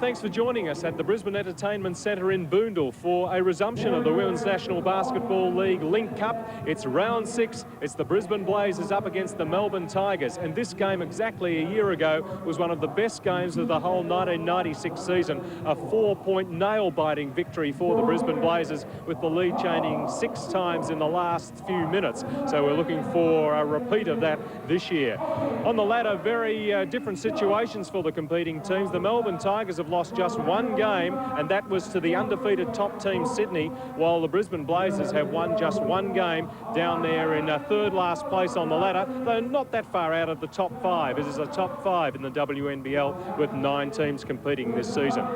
thanks for joining us at the Brisbane Entertainment Centre in Boondall for a resumption of the Women's National Basketball League Link Cup. It's round 6. It's the Brisbane Blazers up against the Melbourne Tigers. And this game exactly a year ago was one of the best games of the whole 1996 season. A 4-point nail-biting victory for the Brisbane Blazers, with the lead changing 6 times in the last few minutes. So we're looking for a repeat of that this year. On the ladder, very different situations for the competing teams. The Melbourne Tigers have lost just one game, and that was to the undefeated top team Sydney, while the Brisbane Blazers have won just one game down there in third last place on the ladder, though not that far out of the top 5. It is a top 5 in the WNBL with 9 teams competing this season.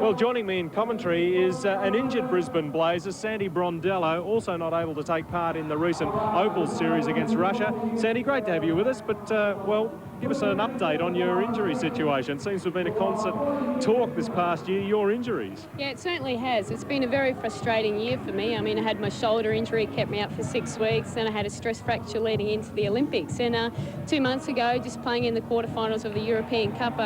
Well, joining me in commentary is an injured Brisbane Blazers, Sandy Brondello, also not able to take part in the recent Opals series against Russia. Sandy, great to have you with us, but, well, give us an update on your injury situation. It seems to have been a constant talk this past year, your injuries. Yeah, it certainly has. It's been a very frustrating year for me. I mean, I had my shoulder injury, kept me out for 6 weeks, then I had a stress fracture leading into the Olympics. And 2 months ago, just playing in the quarterfinals of the European Cup,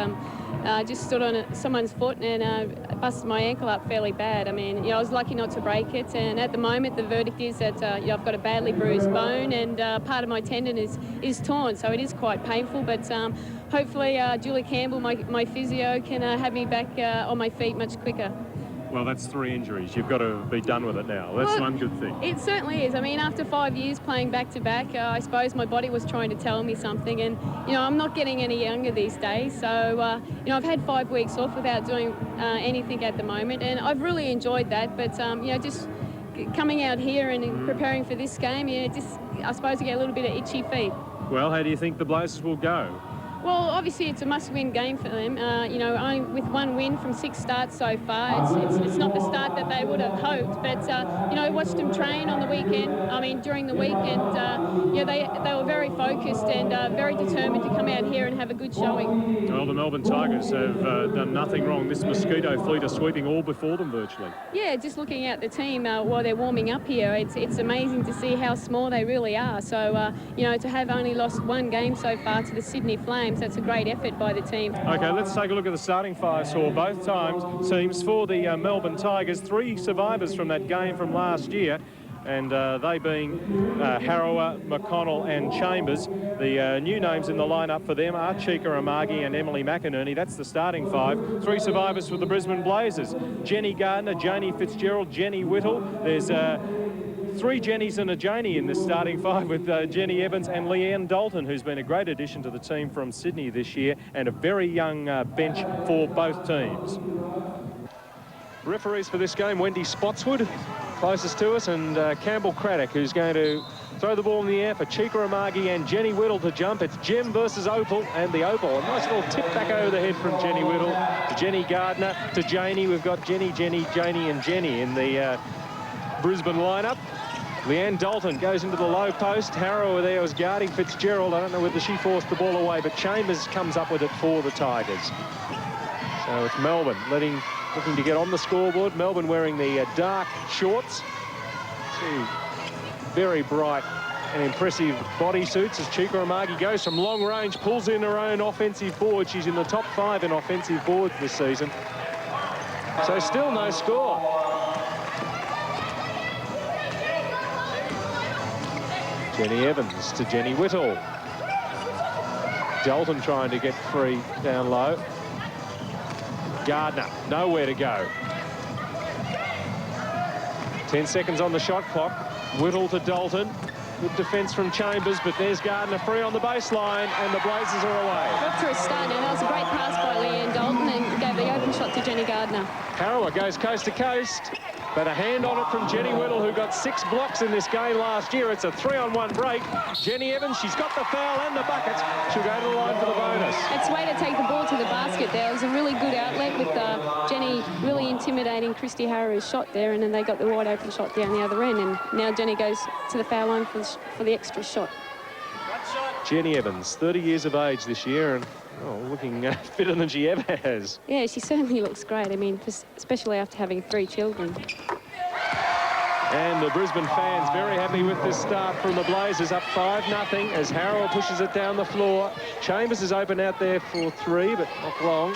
just stood on someone's foot and busted my ankle up fairly bad. I mean, I was lucky not to break it, and at the moment the verdict is that I've got a badly bruised bone, and part of my tendon is torn, so it is quite painful, but hopefully Julie Campbell, my physio, can have me back on my feet much quicker. Well, that's 3 injuries. You've got to be done with it now. That's one good thing. It certainly is. I mean, after 5 years playing back-to-back, I suppose my body was trying to tell me something. And, I'm not getting any younger these days. So, I've had 5 weeks off without doing anything at the moment. And I've really enjoyed that. But, just coming out here and preparing for this game, I suppose I get a little bit of itchy feet. Well, how do you think the Blazers will go? Well, obviously it's a must-win game for them. Only with 1 win from 6 starts so far, it's not the start that they would have hoped. But I watched them train on the weekend. I mean, during the week, and they were very focused and very determined to come out here and have a good showing. Well, the Melbourne Tigers have done nothing wrong. This mosquito fleet are sweeping all before them virtually. Yeah, just looking at the team while they're warming up here, it's amazing to see how small they really are. So to have only lost 1 game so far to the Sydney Flames, that's a great effort by the team. OK, let's take a look at the starting 5 for both teams. For the Melbourne Tigers, 3 survivors from that game from last year, and they being Harrower, McConnell and Chambers. The new names in the lineup for them are Chika Amagi and Emily McInerney. That's the starting 5. 3 survivors for the Brisbane Blazers: Jenny Gardner, Janie Fitzgerald, Jenny Whittle. There's 3 Jennies and a Janie in this starting 5, with Jenny Evans and Leanne Dalton, who's been a great addition to the team from Sydney this year, and a very young bench for both teams. Referees for this game: Wendy Spotswood, closest to us, and Campbell Craddock, who's going to throw the ball in the air for Chika Amagi and Jenny Whittle to jump. It's Gem versus Opal, and the Opal. A nice little tip back over the head from Jenny Whittle to Jenny Gardner to Janie. We've got Jenny, Janie and Jenny in the Brisbane lineup. Leanne Dalton goes into the low post. Harrower there was guarding Fitzgerald. I don't know whether she forced the ball away, but Chambers comes up with it for the Tigers. So it's Melbourne looking to get on the scoreboard. Melbourne wearing the dark shorts. 2 very bright and impressive bodysuits as Chika Amagi goes from long range, pulls in her own offensive board. She's in the top 5 in offensive boards this season. So still no score. Jenny Evans to Jenny Whittle. Dalton trying to get free down low. Gardner, nowhere to go. 10 seconds on the shot clock. Whittle to Dalton. Good defence from Chambers, but there's Gardner free on the baseline, and the Blazers are away. Off to a start, and that was a great pass by Leanne Dalton, and gave the open shot to Jenny Gardner. Harrower goes coast to coast, but a hand on it from Jenny Whittle, who got 6 blocks in this game last year. It's a 3-on-1 break. Jenny Evans, she's got the foul and the bucket. She'll go to the line for the bonus. It's a way to take the ball to the basket there. It was a really good outlet with Jenny really intimidating Christy Harrow's shot there, and then they got the wide open shot down the other end, and now Jenny goes to the foul line for the extra shot. Jenny Evans, 30 years of age this year, and looking fitter than she ever has. Yeah, she certainly looks great. I mean, especially after having 3 children. And the Brisbane fans very happy with this start from the Blazers, up 5-0 as Harrower pushes it down the floor. Chambers is open out there for 3, but not long.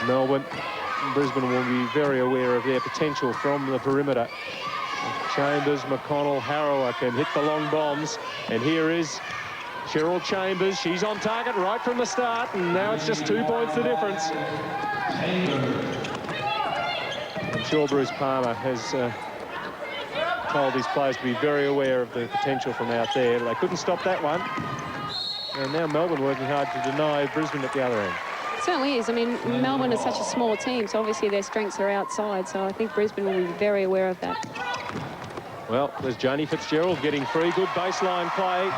Melbourne, Brisbane will be very aware of their potential from the perimeter. Chambers, McConnell, Harrower can hit the long bombs. And here is Cheryl Chambers. She's on target right from the start, and now it's just 2 points the difference. I'm sure Bruce Palmer has told his players to be very aware of the potential from out there. They couldn't stop that one. And now Melbourne working hard to deny Brisbane at the other end. It certainly is. I mean, Melbourne is such a small team, so obviously their strengths are outside, so I think Brisbane will be very aware of that. Well, there's Janie Fitzgerald getting free. Good baseline play.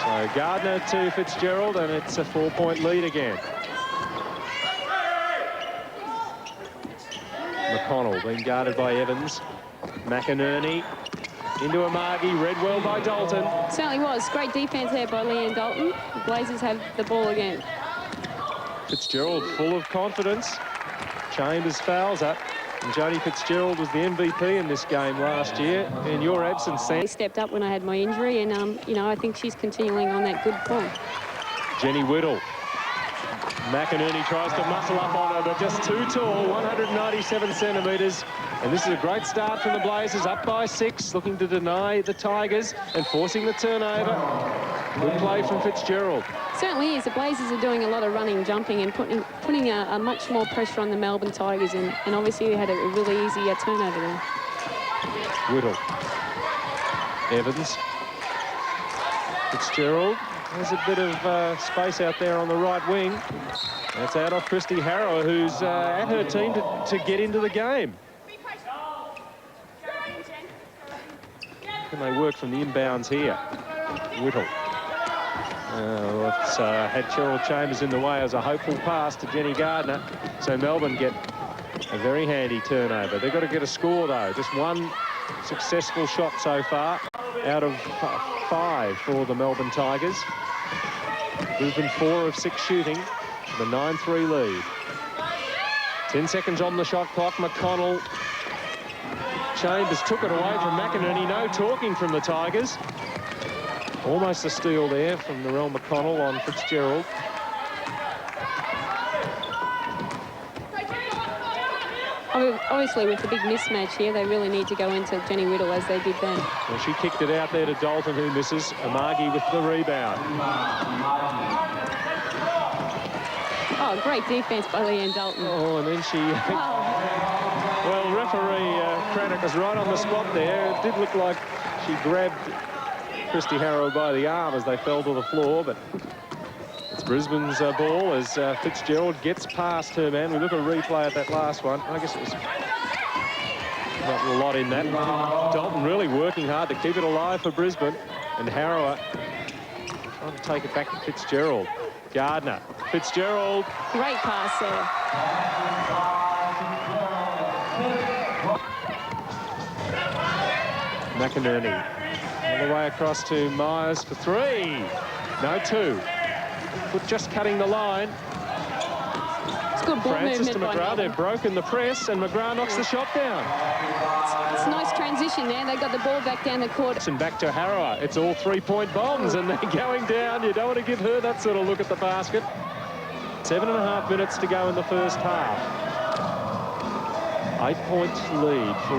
So Gardner to Fitzgerald, and it's a 4-point lead again. McConnell being guarded by Evans. McInerney into Amagi, read well by Dalton. Certainly was. Great defence there by Leanne Dalton. The Blazers have the ball again. Fitzgerald full of confidence. Chambers fouls up. And Jodie Fitzgerald was the MVP in this game last year. In your absence, Sam. He stepped up when I had my injury, and, you know, I think she's continuing on that good form. Jenny Whittle. McInerney tries to muscle up on her, but just too tall, 197 centimetres. And this is a great start from the Blazers, up by 6, looking to deny the Tigers and forcing the turnover. Good play from Fitzgerald. Certainly is. The Blazers are doing a lot of running, jumping, and putting a much more pressure on the Melbourne Tigers, and obviously they had a really easy turnover there. Whittle. Evans. Fitzgerald. There's a bit of space out there on the right wing. That's out off Christy Harrower, who's at her team to get into the game. Can they work from the inbounds here? Whittle. It's had Cheryl Chambers in the way as a hopeful pass to Jenny Gardner. So Melbourne get a very handy turnover. They've got to get a score, though. Just one successful shot so far out of 5 for the Melbourne Tigers. Brisbane 4 of 6 shooting, the 9-3 lead. 10 seconds on the shot clock. McConnell. Chambers took it away from McInerney. No talking from the Tigers. Almost a steal there from Narelle McConnell on Fitzgerald. Obviously, with the big mismatch here, they really need to go into Jenny Whittle as they did then. Well, she kicked it out there to Dalton, who misses. Amagi with the rebound. Oh, great defence by Leanne Dalton. Oh, and then she... Well, referee Craddock was right on the spot there. It did look like she grabbed Christy Harrow by the arm as they fell to the floor, but it's Brisbane's ball as Fitzgerald gets past her man. We look at a replay at that last one. I guess it was not a lot in that. Dalton really working hard to keep it alive for Brisbane, and Harrower trying to take it back to Fitzgerald. Gardner, Fitzgerald. Great pass there. McInerney all the way across to Myers for 3. No, 2. But just cutting the line. It's good ball Francis to movement by McGrath. They've broken the press, and McGrath knocks the shot down. It's a nice transition there. They got the ball back down the court. And back to Harrower. It's all 3-point bombs, and they're going down. You don't want to give her that sort of look at the basket. 7.5 minutes to go in the first half. 8-point lead for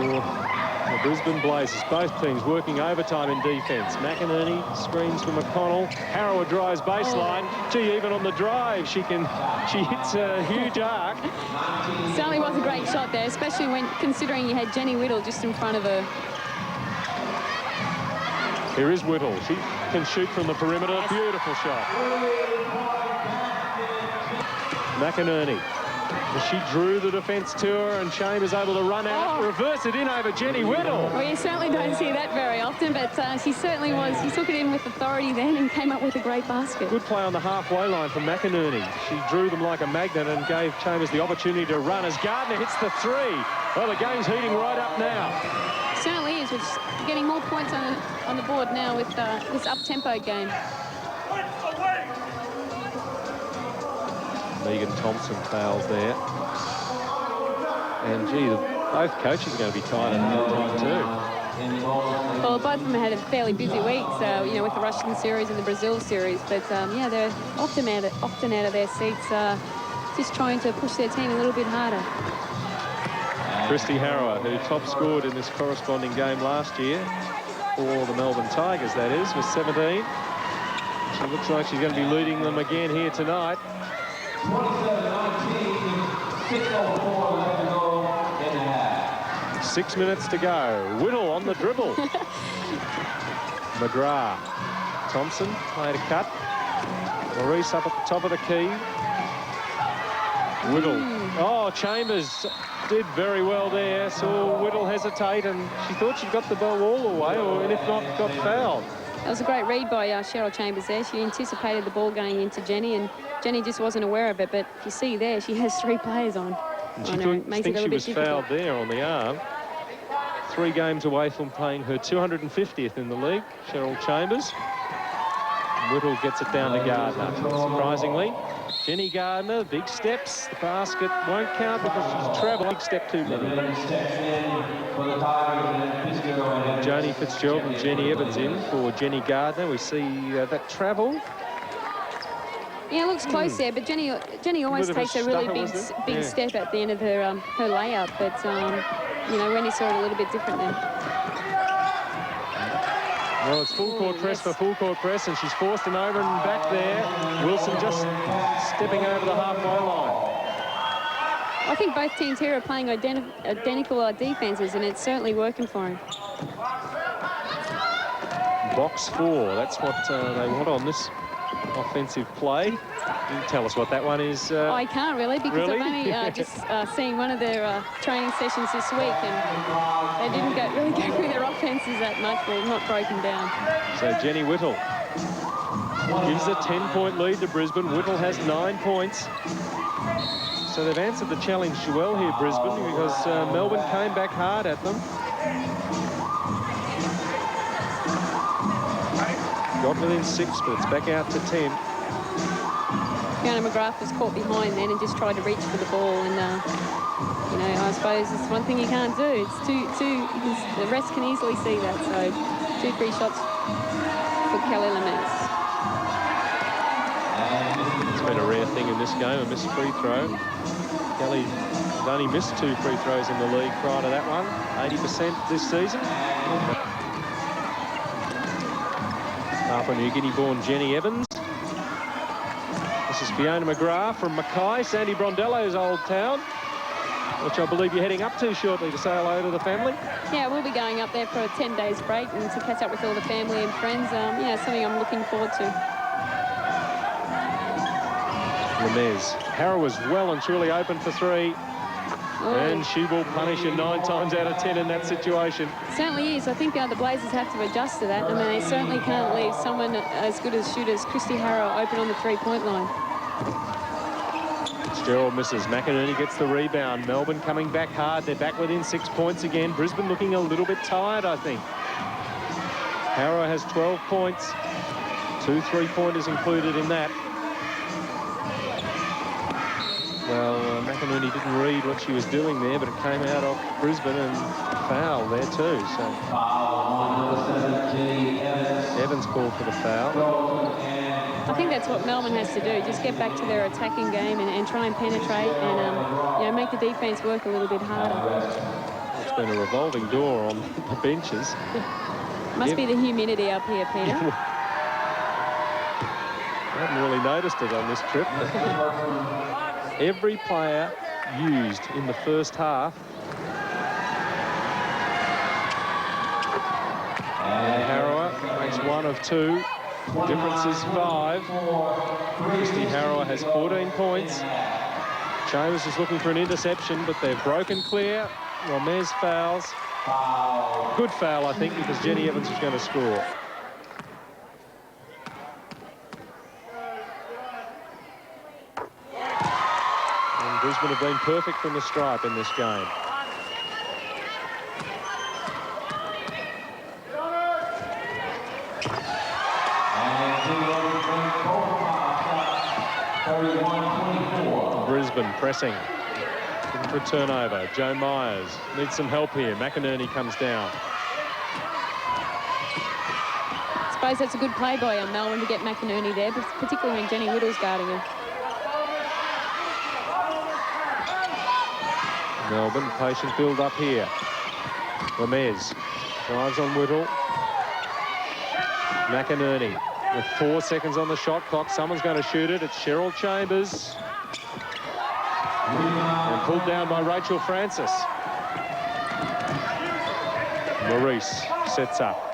the Brisbane Blazers. Both teams working overtime in defence. McInerney screens for McConnell. Harrower drives baseline. Gee, even on the drive, she hits a huge arc. Certainly was a great shot there, especially when considering you had Jenny Whittle just in front of her. Here is Whittle. She can shoot from the perimeter. Yes. Beautiful shot. McInerney. She drew the defence to her, and Chambers able to run out, reverse it in over Jenny Whittle. Well, you certainly don't see that very often, but she certainly was. She took it in with authority then and came up with a great basket. Good play on the halfway line from McInerney. She drew them like a magnet and gave Chambers the opportunity to run as Gardner hits the 3. Well, the game's heating right up now. It certainly is. We're just getting more points on the board now with this up-tempo game. Megan Thompson fouls there. And, gee, both coaches are going to be tired at half time too. Well, both of them had a fairly busy week, so, you know, with the Russian series and the Brazil series. But, yeah, they're often out of their seats just trying to push their team a little bit harder. Christy Harrower, who top scored in this corresponding game last year for the Melbourne Tigers, that is, with 17. She looks like she's going to be leading them again here tonight. 6 minutes to go. Whittle on the dribble. McGrath. Thompson made a cut. Maurice up at the top of the key. Whittle. Oh, Chambers did very well there. Saw Whittle hesitate, and she thought she'd got the ball all the way, and if not, got fouled. That was a great read by Cheryl Chambers there. She anticipated the ball going into Jenny, and Jenny just wasn't aware of it. But if you see there, she has 3 players on. And she thinks she was fouled there on the arm. 3 games away from playing her 250th in the league, Cheryl Chambers. Whittle gets it down to Gardner, surprisingly. Jenny Gardner, big steps. The basket won't count because she's travelled. Big step too many. Joni Fitzgerald and Jenny Evans in for Jenny Gardner. We see that travel. Yeah, it looks close there, but Jenny always takes a really big step at the end of her her layup. But you know, Wendy saw it a little bit different then. Well, it's full court press for full court press, and she's forced him over and back there. Wilson just stepping over the halfway line. I think both teams here are playing identical defenses, and it's certainly working for him. Box 4, that's what they want on this offensive play. You can tell us what that one is. I can't really, because I've only just seen one of their training sessions this week, and they didn't really go through their offenses that much. They're not broken down. So Jenny Whittle gives a 10-point lead to Brisbane. Whittle has 9 points. So they've answered the challenge well here, Brisbane, because Melbourne came back hard at them. Got within 6, but it's back out to 10. Fiona McGrath was caught behind then and just tried to reach for the ball, and you know, I suppose it's one thing you can't do. It's the rest can easily see that. So 2 free shots for Kelly Lemez. It's been a rare thing in this game, a missed free throw. Kelly has only missed 2 free throws in the league prior to that one, 80% this season. Papua New Guinea-born Jenny Evans. This is Fiona McGrath from Mackay, Sandy Brondello's old town, which I believe you're heading up to shortly to say hello to the family. Yeah, we'll be going up there for a 10 days break and to catch up with all the family and friends. Yeah, something I'm looking forward to. Lemez. Harrow is well and truly open for 3. And she will punish you 9 times out of 10 in that situation. It certainly is. I think the Blazers have to adjust to that. I mean, they certainly can't leave someone as good as shooter as Christy Harrow open on the 3-point line. Fitzgerald misses. McInerney gets the rebound. Melbourne coming back hard. They're back within 6 points again. Brisbane looking a little bit tired, I think. Harrow has 12 points. 2 3-pointers included in that. Well, McInerney didn't read what she was doing there, but it came out of Brisbane and foul there too. So Evans called for the foul. I think that's what Melbourne has to do, just get back to their attacking game and try and penetrate and you know, make the defence work a little bit harder. It's been a revolving door on the benches. Must be the humidity up here, Peter. I haven't really noticed it on this trip. Every player used in the first half. And Harrower makes 1 of 2. Difference is 5. Christy Harrower has 14 points. Chambers is looking for an interception, but they've broken clear. Romez fouls. Good foul, I think, because Jenny Evans is going to score. Brisbane have been perfect from the stripe in this game. Brisbane pressing. Looking for a turnover. Joe Myers needs some help here. McInerney comes down. I suppose that's a good play by Melbourne to get McInerney there, particularly when Jenny Whittle's guarding him. Melbourne, patient build up here. Gomez drives on Whittle. McInerney with 4 seconds on the shot clock. Someone's going to shoot it. It's Cheryl Chambers. And pulled down by Rachel Francis. Maurice sets up.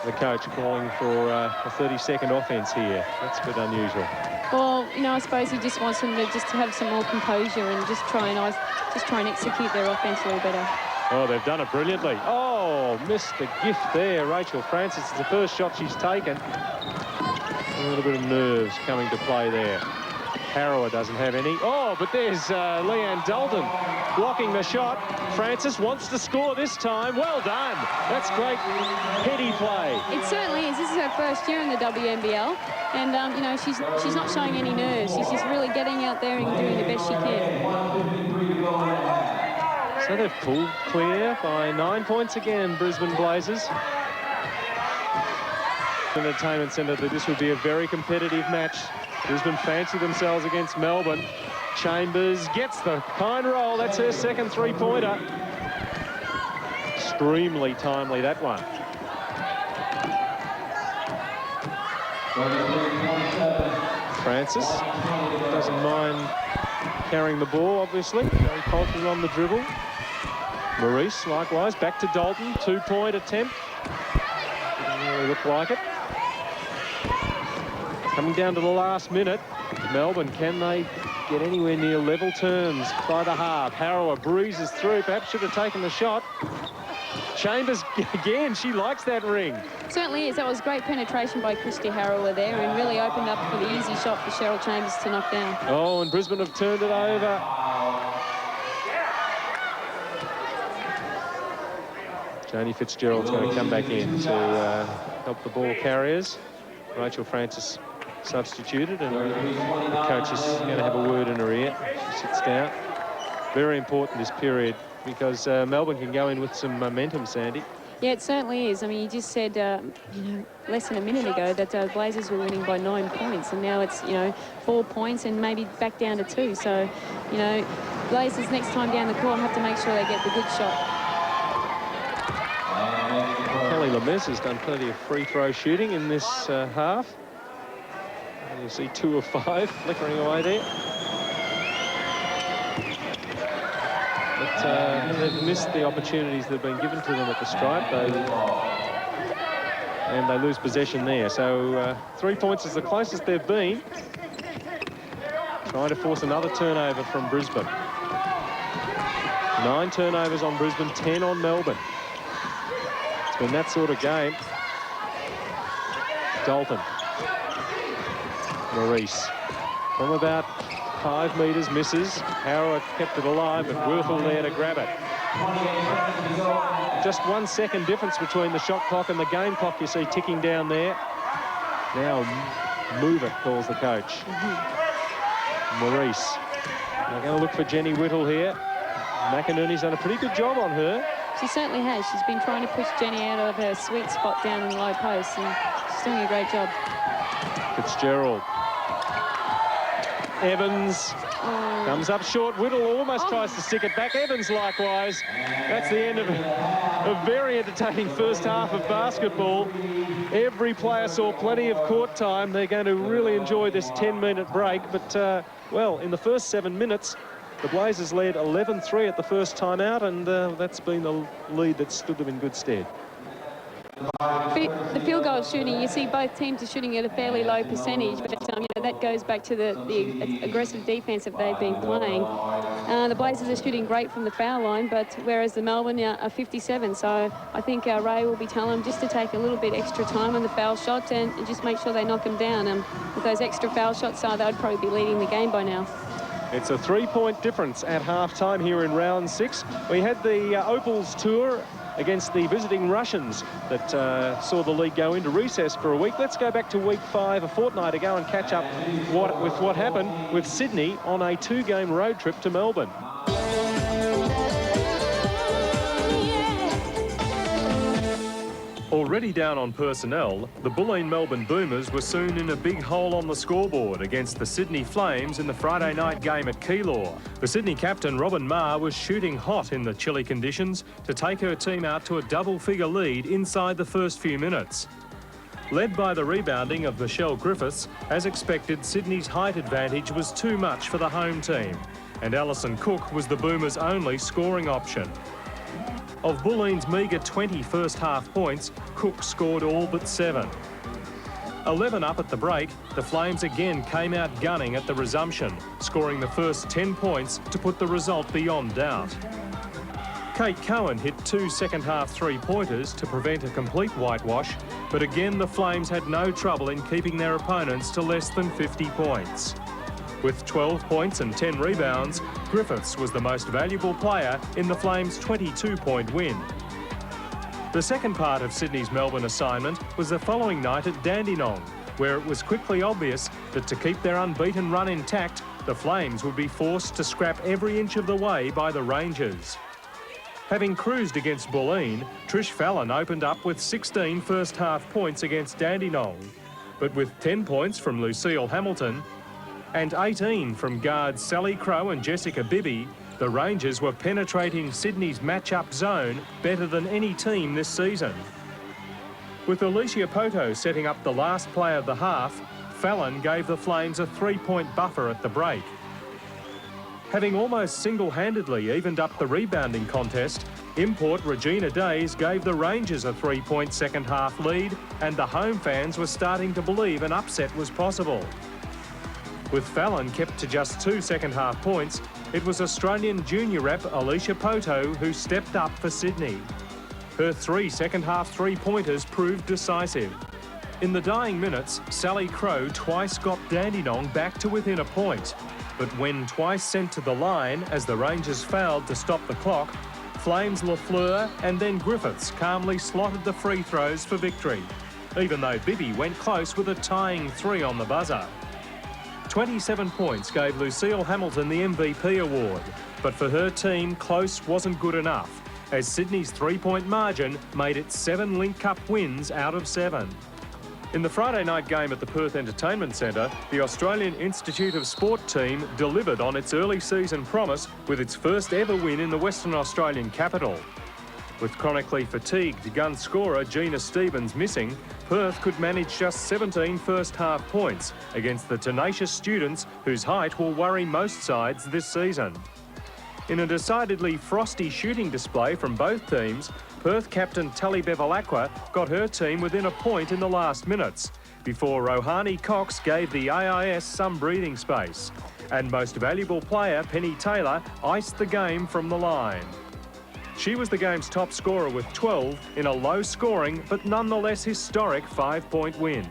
The coach calling for a 30-second offence here. That's a bit unusual. Well, you know, I suppose he just wants them to have some more composure and just try and execute their offence a little better. Oh, they've done it brilliantly. Oh, missed the gift there, Rachel Francis. It's the first shot she's taken. A little bit of nerves coming to play there. Harrower doesn't have any. Oh, but there's Leanne Dalton blocking the shot. Francis wants to score this time. Well done. That's great heady play. It certainly is. This is her first year in the WNBL, and you know, she's not showing any nerves. She's just really getting out there and doing the best she can. So they've pulled clear by 9 points again, Brisbane Blazers. Entertainment Centre that this would be a very competitive match. Brisbane fancy themselves against Melbourne. Chambers gets the pine roll. That's her second three-pointer. Extremely timely, that one. Francis doesn't mind carrying the ball, obviously. Very confident on the dribble. Maurice, likewise, back to Dalton. Two-point attempt. Didn't really look like it. Coming down to the last minute. Melbourne, can they get anywhere near level terms by the half? Harrower breezes through. Perhaps should have taken the shot. Chambers, again, she likes that ring. Certainly is. That was great penetration by Christy Harrower there and really opened up for the easy shot for Cheryl Chambers to knock down. Oh, and Brisbane have turned it over. Janie Fitzgerald's going to come back in to help the ball carriers. Rachel Francis substituted, and the coach is going to have a word in her ear. She sits down. Very important this period because Melbourne can go in with some momentum, Sandy. Yeah, it certainly is. I mean, you just said, you know, less than a minute ago that Blazers were winning by 9 points, and now it's, you know, 4 points and maybe back down to 2. So, you know, Blazers next time down the court have to make sure they get the good shot. Kelly Lemez has done plenty of free throw shooting in this half. And you see 2 of 5 flickering away there. But they've missed the opportunities that have been given to them at the stripe, and they lose possession there. So 3 points is the closest they've been. Trying to force another turnover from Brisbane. 9 turnovers on Brisbane, 10 on Melbourne. It's been that sort of game. Dalton. Maurice. From about 5 metres, misses. Harrower kept it alive, but Wirthel there to grab it. Just 1 second difference between the shot clock and the game clock you see ticking down there. Now move it, calls the coach. Maurice. They're going to look for Jenny Whittle here. McInerney's done a pretty good job on her. She certainly has. She's been trying to push Jenny out of her sweet spot down in the low post, and she's doing a great job. Fitzgerald. Evans comes up short. Whittle almost tries to stick it back. Evans likewise. That's the end of a very entertaining first half of basketball. Every player saw plenty of court time. They're going to really enjoy this 10-minute break. But, well, in the first 7 minutes, the Blazers led 11-3 at the first time out, and that's been the lead that stood them in good stead. The field goal shooting, you see both teams are shooting at a fairly low percentage, but you know, that goes back to the aggressive defence that they've been playing. The Blazers are shooting great from the foul line, but whereas the Melbourne are 57. So I think Ray will be telling them just to take a little bit extra time on the foul shot and just make sure they knock them down. With those extra foul shots, they'd probably be leading the game by now. It's a 3-point difference at half-time here in round 6. We had the Opals tour against the visiting Russians that saw the league go into recess for a week. Let's go back to week 5 a fortnight ago and catch up with what happened with Sydney on a 2-game road trip to Melbourne. Already down on personnel, the Bulleen Melbourne Boomers were soon in a big hole on the scoreboard against the Sydney Flames in the Friday night game at Keilor. The Sydney captain Robin Marr was shooting hot in the chilly conditions to take her team out to a double-figure lead inside the first few minutes. Led by the rebounding of Michelle Griffiths, as expected, Sydney's height advantage was too much for the home team, and Alison Cook was the Boomers' only scoring option. Of Bulleen's meagre 20 first-half points, Cook scored all but 7. 11 up at the break, the Flames again came out gunning at the resumption, scoring the first 10 points to put the result beyond doubt. Kate Cohen hit 2 second-half three-pointers to prevent a complete whitewash, but again the Flames had no trouble in keeping their opponents to less than 50 points. With 12 points and 10 rebounds, Griffiths was the most valuable player in the Flames' 22-point win. The second part of Sydney's Melbourne assignment was the following night at Dandenong, where it was quickly obvious that to keep their unbeaten run intact, the Flames would be forced to scrap every inch of the way by the Rangers. Having cruised against Bulleen, Trish Fallon opened up with 16 first-half points against Dandenong, but with 10 points from Lucille Hamilton and 18 from guards Sally Crowe and Jessica Bibby, the Rangers were penetrating Sydney's match-up zone better than any team this season. With Alicia Poto setting up the last play of the half, Fallon gave the Flames a 3-point buffer at the break. Having almost single-handedly evened up the rebounding contest, import Regina Days gave the Rangers a 3-point second-half lead, and the home fans were starting to believe an upset was possible. With Fallon kept to just 2 second-half points, it was Australian junior rep Alicia Poto who stepped up for Sydney. Her 3 second-half three-pointers proved decisive. In the dying minutes, Sally Crowe twice got Dandenong back to within a point, but when twice sent to the line as the Rangers fouled to stop the clock, Flames Lafleur and then Griffiths calmly slotted the free throws for victory, even though Bibby went close with a tying 3 on the buzzer. 27 points gave Lucille Hamilton the MVP award, but for her team, close wasn't good enough, as Sydney's 3-point margin made it 7 Link Cup wins out of 7. In the Friday night game at the Perth Entertainment Centre, the Australian Institute of Sport team delivered on its early season promise with its first ever win in the Western Australian capital. With chronically fatigued gun scorer Gina Stevens missing, Perth could manage just 17 first-half points against the tenacious students whose height will worry most sides this season. In a decidedly frosty shooting display from both teams, Perth captain Tali Bevilacqua got her team within a point in the last minutes, before Rohani Cox gave the AIS some breathing space, and most valuable player Penny Taylor iced the game from the line. She was the game's top scorer with 12 in a low-scoring but nonetheless historic 5-point win.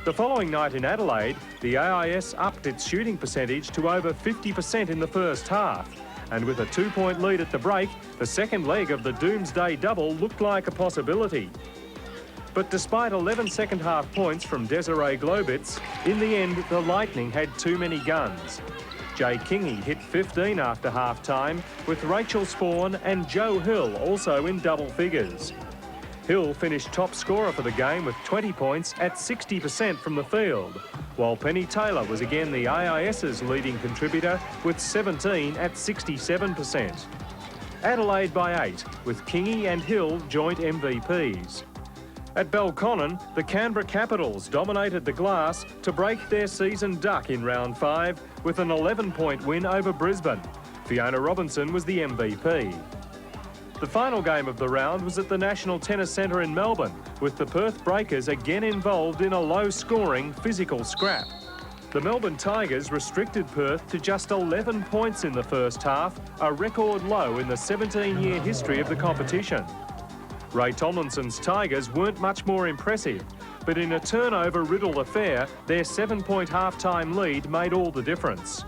The following night in Adelaide, the AIS upped its shooting percentage to over 50% in the first half, and with a 2-point lead at the break, the second leg of the Doomsday Double looked like a possibility. But despite 11 second-half points from Desiree Globitz, in the end the Lightning had too many guns. Jay Kingy hit 15 after half-time, with Rachel Spawn and Joe Hill also in double figures. Hill finished top scorer for the game with 20 points at 60% from the field, while Penny Taylor was again the AIS's leading contributor with 17 at 67%. Adelaide by 8, with Kingy and Hill joint MVPs. At Belconnen, the Canberra Capitals dominated the glass to break their season duck in round 5 with an 11-point win over Brisbane. Fiona Robinson was the MVP. The final game of the round was at the National Tennis Centre in Melbourne, with the Perth Breakers again involved in a low-scoring physical scrap. The Melbourne Tigers restricted Perth to just 11 points in the first half, a record low in the 17-year history of the competition. Ray Tomlinson's Tigers weren't much more impressive, but in a turnover-riddled affair, their 7-point half-time lead made all the difference.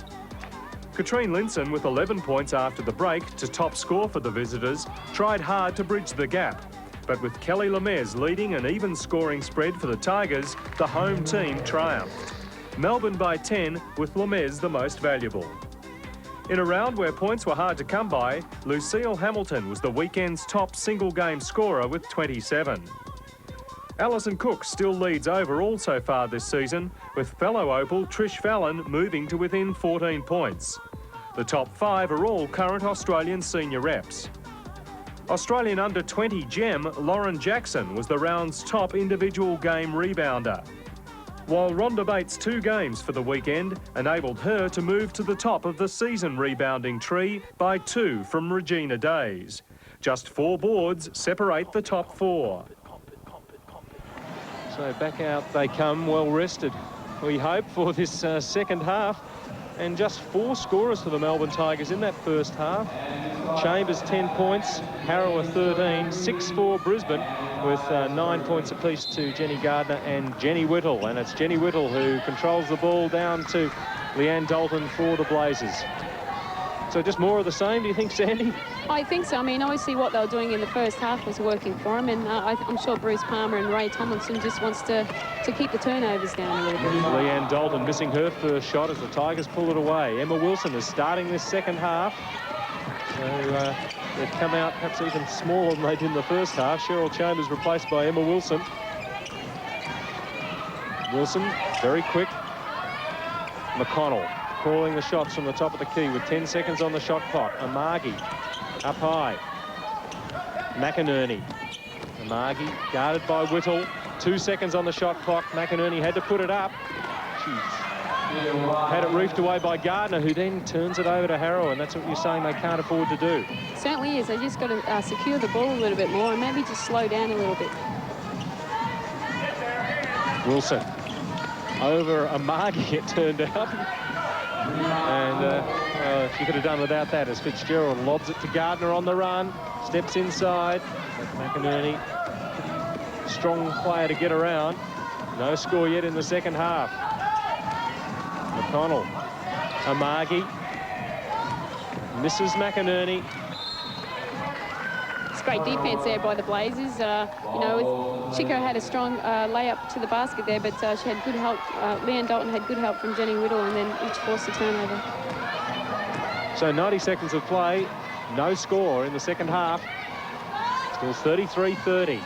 Katrine Linson, with 11 points after the break to top score for the visitors, tried hard to bridge the gap, but with Kelly Lemez leading an even scoring spread for the Tigers, the home team triumphed. Melbourne by 10, with Lemez the most valuable. In a round where points were hard to come by, Lucille Hamilton was the weekend's top single-game scorer with 27. Alison Cook still leads overall so far this season, with fellow Opal Trish Fallon moving to within 14 points. The top 5 are all current Australian senior reps. Australian under-20 gem Lauren Jackson was the round's top individual game rebounder, while Rhonda Bates' 2 games for the weekend enabled her to move to the top of the season rebounding tree by 2 from Regina Days. Just 4 boards separate the top 4. So back out they come, well rested, we hope, for this second half. And just 4 scorers for the Melbourne Tigers in that first half. Chambers 10 points, Harrower 13, 6 for Brisbane, with 9 points apiece to Jenny Gardner and Jenny Whittle. And it's Jenny Whittle who controls the ball down to Leanne Dalton for the Blazers. So just more of the same, do you think, Sandy? I think so. I mean, obviously what they were doing in the first half was working for them, and I'm sure Bruce Palmer and Ray Tomlinson just wants to keep the turnovers down a little bit. Leanne Dalton missing her first shot as the Tigers pull it away. Emma Wilson is starting this second half. So they've come out perhaps even smaller than they did in the first half. Cheryl Chambers replaced by Emma Wilson. Wilson, very quick. McConnell calling the shots from the top of the key with 10 seconds on the shot clock. Amagi up high. McInerney. Amagi guarded by Whittle. 2 seconds on the shot clock. McInerney had to put it up. She's had it roofed away by Gardner, who then turns it over to Harrow, and that's what you're saying they can't afford to do. Certainly is. They just got to secure the ball a little bit more and maybe just slow down a little bit. Wilson over Amagi, it turned out. And she could have done without that as Fitzgerald lobs it to Gardner on the run, steps inside. McInerney, strong player to get around. No score yet in the second half. McConnell, Amagi, misses McInerney. It's great defense there by the Blazers. You know, Chico had a strong layup to the basket there, but she had good help. Leanne Dalton had good help from Jenny Whittle, and then each forced a turnover. So 90 seconds of play, no score in the second half. Still 33-30.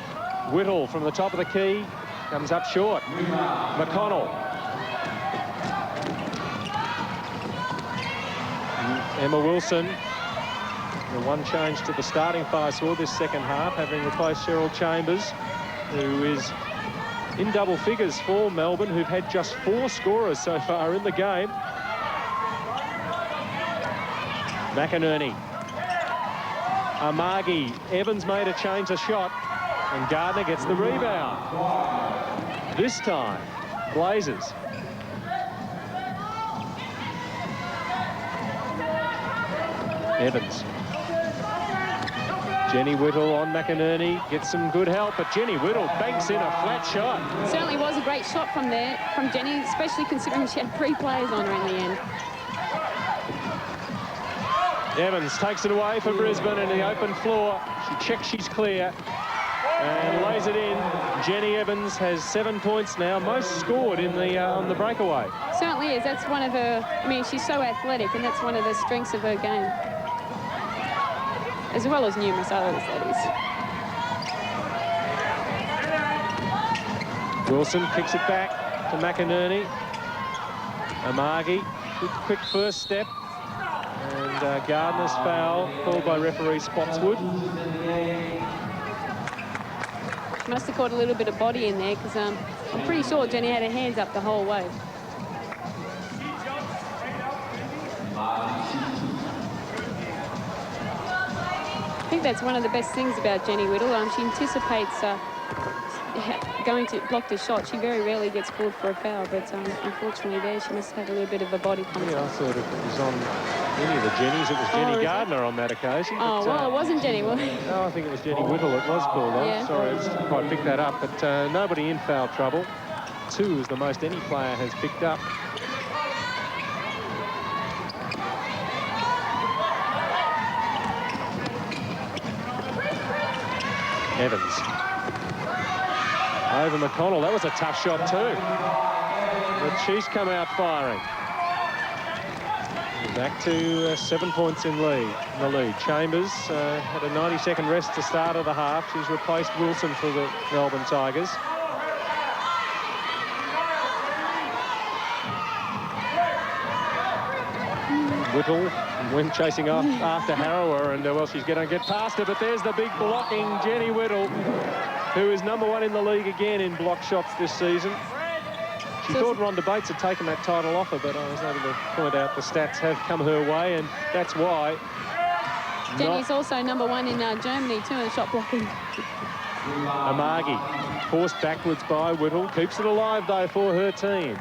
Whittle from the top of the key comes up short. McConnell. Emma Wilson, the one change to the starting 5 score this second half, having replaced Cheryl Chambers, who is in double figures for Melbourne, who've had just 4 scorers so far in the game. McInerney. Amagi. Evans made a change of shot, and Gardner gets the rebound. This time, Blazers. Evans. Jenny Whittle on McInerney, gets some good help, but Jenny Whittle banks in a flat shot. It certainly was a great shot from there, from Jenny, especially considering she had 3 players on her in the end. Evans takes it away for Brisbane in the open floor. She checks she's clear and lays it in. Jenny Evans has 7 points now, most scored in the on the breakaway. Certainly is. That's one of her, I mean, she's so athletic, and that's one of the strengths of her game, as well as numerous others, that is. Wilson kicks it back to McInerney. Amagi, quick first step. And Gardner's foul called by referee Spotswood. She must have caught a little bit of body in there, because I'm pretty sure Jenny had her hands up the whole way. I think that's one of the best things about Jenny Whittle. She anticipates going to block the shot. She very rarely gets called for a foul, but unfortunately there she must have a little bit of a body contact. Yeah, I thought it was on any of the Jennies. It was Jenny Gardner on that occasion. Oh, well, it wasn't Jenny. No, I think it was Jenny Whittle it was called on. Yeah. Sorry, I just didn't quite pick that up, but nobody in foul trouble. 2 is the most any player has picked up. Evans. Over McConnell. That was a tough shot too. But she's come out firing. Back to 7 points in the lead. Chambers had a 90-second rest to start of the half. She's replaced Wilson for the Melbourne Tigers. Whittle went chasing off after Harrower, and well, she's going to get past her, but there's the big blocking Jenny Whittle, who is #1 in the league again in block shots this season. She thought Rhonda Bates had taken that title off her, but I was able to point out the stats have come her way, and that's why. Jenny's also #1 in Germany too in shot blocking. Amagi forced backwards by Whittle, keeps it alive though for her team.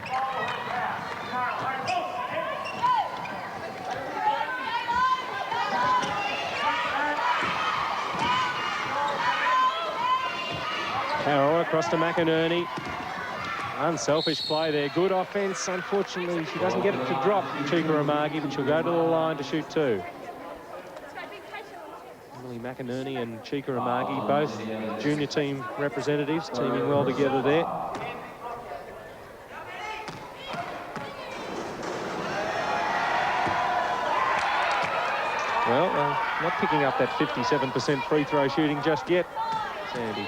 Harrow across to McInerney. Unselfish play there. Good offence. Unfortunately, she doesn't get it to drop, Chika Amagi, but she'll go to the line to shoot 2. Emily McInerney and Chika Amagi, both junior team representatives, teaming well together there. Well, not picking up that 57% free throw shooting just yet, Sandy.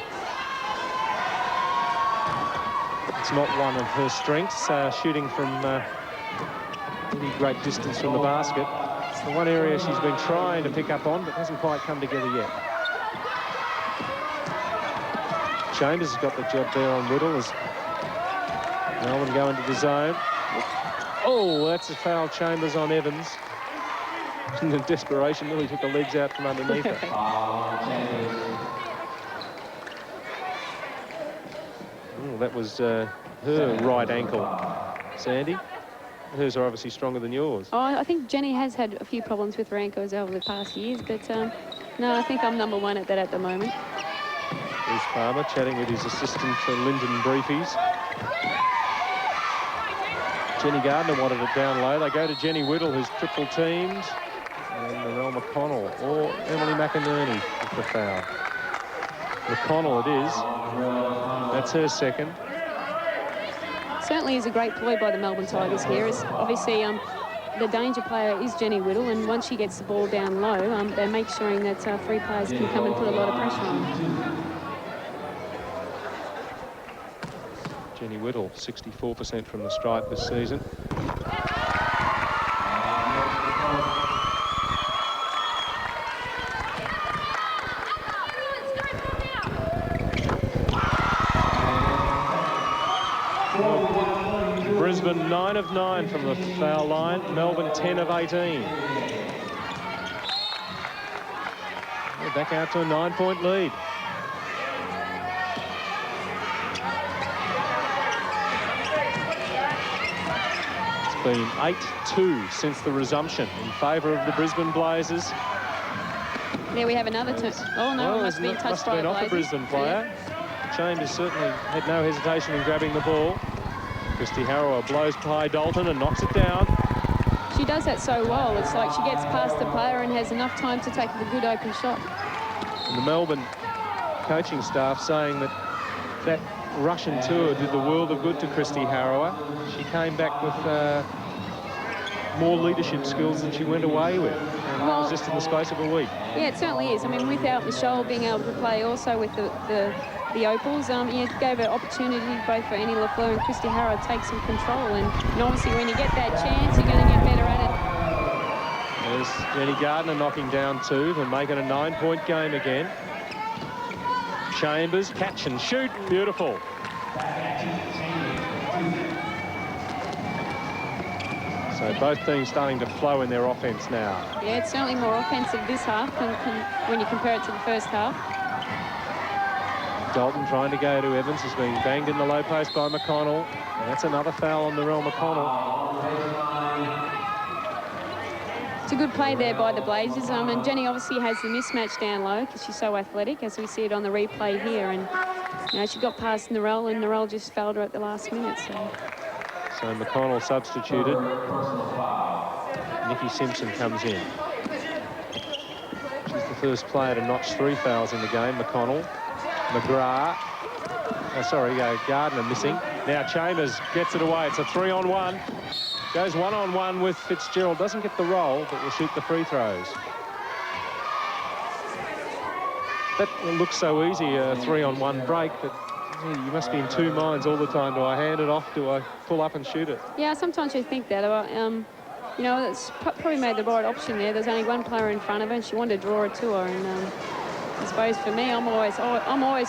It's not one of her strengths, shooting from any great distance from the basket. It's the one area she's been trying to pick up on, but hasn't quite come together yet. Chambers has got the job there on Whittle as Melbourne go into the zone. Oh, that's a foul, Chambers on Evans. In the desperation, really took the legs out from underneath her. Oh, that was her right ankle, Sandy. Hers are obviously stronger than yours. Oh, I think Jenny has had a few problems with her ankles over the past years, but no, I think I'm #1 at that at the moment. Bruce Palmer chatting with his assistant, Lyndon Briefies. Jenny Gardner wanted it down low. They go to Jenny Whittle, who's triple teamed. And Narelle McConnell or Emily McInerney with the foul. McConnell it is. That's her second. Certainly is a great ploy by the Melbourne Tigers here. As obviously the danger player is Jenny Whittle, and once she gets the ball down low, they make sure that free players can come and put a lot of pressure on her. Jenny Whittle, 64% from the stripe this season. Brisbane 9 of 9 from the foul line. Melbourne 10 of 18. We're back out to a 9-point lead. It's been 8-2 since the resumption in favour of the Brisbane Blazers. There we have another turn. Oh no, it must have been touched by a off a Brisbane player. Chambers certainly had no hesitation in grabbing the ball. Christy Harrower blows by Dalton and knocks it down. She does that so well. It's like she gets past the player and has enough time to take the good open shot. And the Melbourne coaching staff saying that that Russian tour did the world of good to Christy Harrower. She came back with more leadership skills than she went away with. And that was just in the space of a week. Yeah, it certainly is. I mean, without Michelle being able to play also with the Opals, it gave her opportunity both for Annie Lafleur and Christy Harrow to take some control. And obviously when you get that chance, you're going to get better at it. There's Jenny Gardner knocking down 2 to make it a 9-point game again. Chambers, catch and shoot. Beautiful. So both teams starting to flow in their offence now. Yeah, it's certainly more offensive this half when you compare it to the first half. Dalton trying to go to Evans, has been banged in the low post by McConnell. And that's another foul on Narelle McConnell. It's a good play there by the Blazers. And Jenny obviously has the mismatch down low because she's so athletic, as we see it on the replay here. And she got past Narelle, and Narelle just fouled her at the last minute. So McConnell substituted. Nikki Simpson comes in. She's the first player to notch 3 fouls in the game, McConnell. McGrath. Gardner missing. Now Chambers gets it away. It's a 3-on-1. Goes one-on-one with Fitzgerald. Doesn't get the roll, but will shoot the free throws. That looks so easy, a 3-on-1 break, but you must be in two minds all the time. Do I hand it off? Do I pull up and shoot it? Yeah, sometimes you think that. You know, it's probably made the right option there. There's only one player in front of her, and she wanted to draw it to her. And I suppose for me, I'm always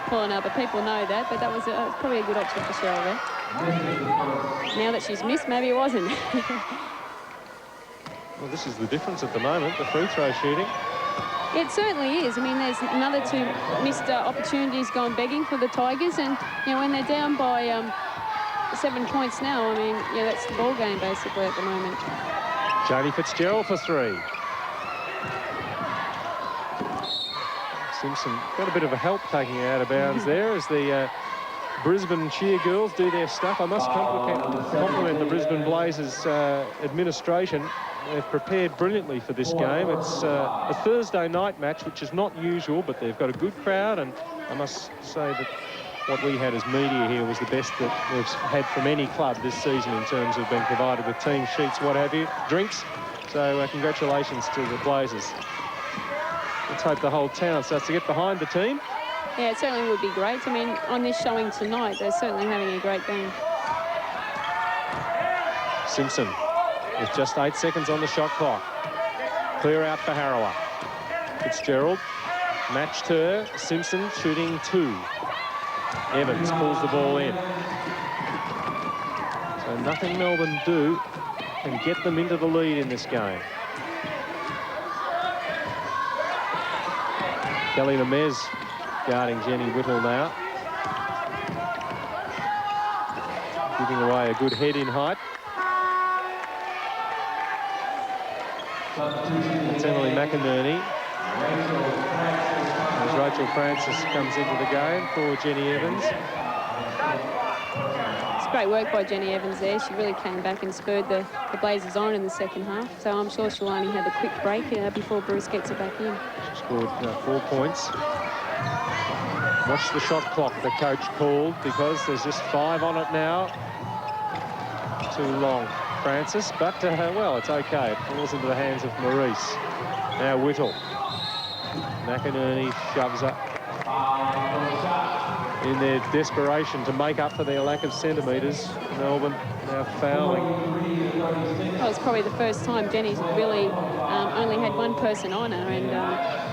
pulling up, but people know that. But that was probably a good option for Cheryl there. Now that she's missed, maybe it wasn't. Well, this is the difference at the moment, the free throw shooting. It certainly is. I mean, there's another two missed opportunities gone begging for the Tigers, and you know, when they're down by 7 points now, I mean, yeah, that's the ball game basically at the moment. Jodie Fitzgerald for three. Simpson got a bit of a help taking it out of bounds there as the Brisbane cheer girls do their stuff. I must compliment the Brisbane Blazers administration. They've prepared brilliantly for this game. It's a Thursday night match, which is not usual, but they've got a good crowd, and I must say that what we had as media here was the best that we've had from any club this season in terms of being provided with team sheets, what have you, drinks. So congratulations to the Blazers. Let's hope the whole town starts to get behind the team. Yeah, it certainly would be great. I mean, on this showing tonight, they're certainly having a great game. Simpson with just 8 seconds on the shot clock. Clear out for Harrower. Fitzgerald matched her. Simpson shooting 2. Evans pulls the ball in. So nothing Melbourne do can get them into the lead in this game. Kelly Nemez guarding Jenny Whittle now. Giving away a good head in height. It's Emily McInerney. As Rachel Francis comes into the game for Jenny Evans. It's great work by Jenny Evans there. She really came back and spurred the Blazers on in the second half. So I'm sure she'll only have a quick break before Bruce gets her back in. She scored 4 points. Watch the shot clock the coach called because there's just 5 on it now. Too long, Francis, but well, it's okay. It falls into the hands of Maurice. Now Whittle. McInerney shoves up in their desperation to make up for their lack of centimetres. Melbourne now fouling. Well, it's probably the first time Jenny's really only had one person on her, and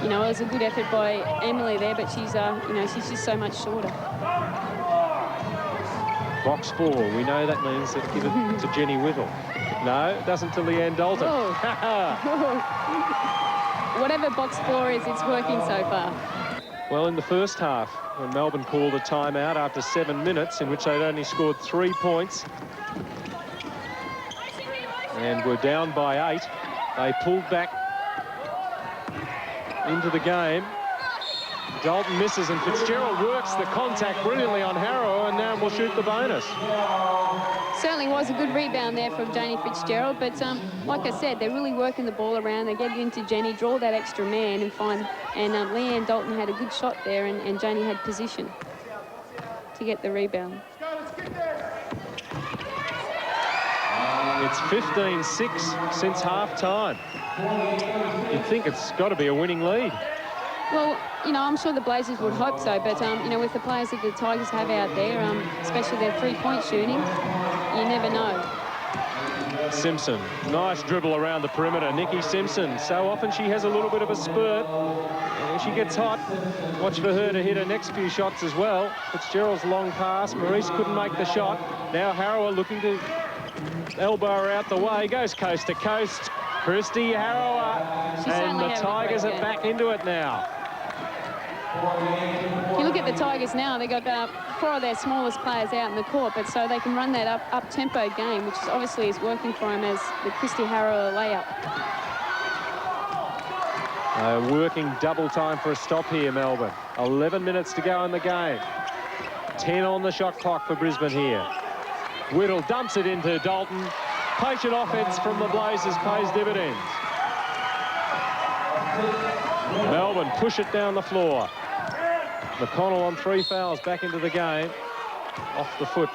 you know, it was a good effort by Emily there, but she's you know, she's just so much shorter. Box 4, we know that means that give it to Jenny Whittle. No, it doesn't to Leanne Dalton. Whatever box 4 is, it's working so far. Well, in the first half, when Melbourne called a timeout after 7 minutes, in which they'd only scored 3 points, and were down by 8, they pulled back into the game. Dalton misses, and Fitzgerald works the contact brilliantly on Harrow, and now will shoot the bonus. Certainly was a good rebound there from Janie Fitzgerald, but like I said, they're really working the ball around. They get it into Jenny, draw that extra man, and find. And Leanne Dalton had a good shot there, and Janie had position to get the rebound. It's 15-6 since half-time. You'd think it's got to be a winning lead. Well, you know, I'm sure the Blazers would hope so, but, you know, with the players that the Tigers have out there, especially their three-point shooting, you never know. Simpson, nice dribble around the perimeter. Nikki Simpson, so often she has a little bit of a spurt. And she gets hot. Watch for her to hit her next few shots as well. Fitzgerald's long pass. Maurice couldn't make the shot. Now Harrower looking to elbow her out the way. Goes coast to coast. Christy Harrower. And the Tigers are back into it now. You look at the Tigers now, they've got 4 of their smallest players out in the court, but so they can run that up-tempo game, which obviously is working for them as the Christy Harrower layup. Working double time for a stop here, Melbourne. 11 minutes to go in the game. 10 on the shot clock for Brisbane here. Whittle dumps it into Dalton. Patient offense from the Blazers pays dividends. Melbourne push it down the floor. McConnell on 3 fouls back into the game. Off the foot